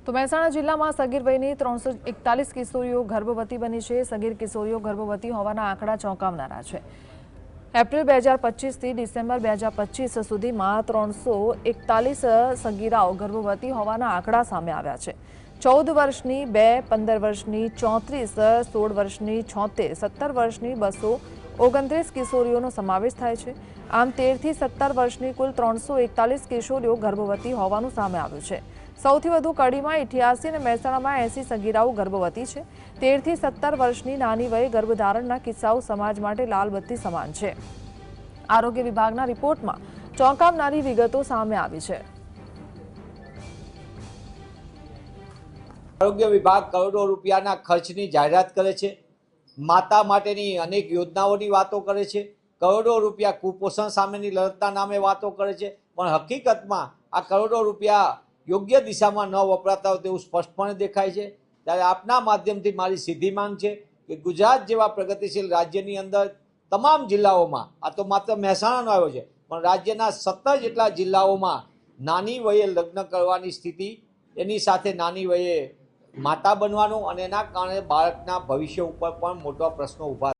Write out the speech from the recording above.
તો મહેસાણા જિલ્લામાં સગીર વયની 341 કિશોરીઓ ગર્ભવતી બની છે। સગીર કિશોરીઓ ગર્ભવતી હોવાના આંકડા ચોંકાવનારા છે। એપ્રિલ 2025 થી ડિસેમ્બર 2025 સુધીમાં 341 સગીરાઓ ગર્ભવતી હોવાના આંકડા સામે આવ્યા છે। 14 વર્ષની 2, 15 વર્ષની 34, 16 વર્ષની 76, 17 વર્ષની 229 કિશોરીઓનો સમાવેશ થાય છે। આમ 13 થી 17 વર્ષની કુલ 341 કિશોરીઓ ગર્ભવતી હોવાનું સામે આવ્યું છે। સૌથી વધુ કડીમાં 88 અને મહેસાણામાં 80 સગીરાઓ ગર્ભવતી છે। 13 થી 17 વર્ષની નાની વયે ગર્ભધારણના કિસ્સાઓ સમાજ માટે લાલબત્તી સમાન છે। આરોગ્ય વિભાગના રિપોર્ટમાં ચોંકાવનારી વિગતો સામે આવી છે। આરોગ્ય વિભાગ કરોડો રૂપિયાના ખર્ચની જાહેરાત કરે છે, માતા માટેની અનેક યોજનાઓની વાતો કરે છે, કરોડો રૂપિયા કુપોષણ સામેની લડતના નામે વાતો કરે છે, પણ હકીકતમાં આ કરોડો રૂપિયા યોગ્ય દિશામાં ન વપરાતા હોય તેવું સ્પષ્ટપણે દેખાય છે। ત્યારે આપના માધ્યમથી મારી સીધી માંગ છે કે ગુજરાત જેવા પ્રગતિશીલ રાજ્યની અંદર તમામ જિલ્લાઓમાં, આ તો માત્ર મહેસાણાનો આવ્યો છે, પણ રાજ્યના 17 જેટલા જિલ્લાઓમાં નાની વયે લગ્ન કરવાની સ્થિતિ, એની સાથે નાની વયે માતા બનવાનું અને એના કારણે બાળકના ભવિષ્ય ઉપર પણ મોટા પ્રશ્નો ઊભા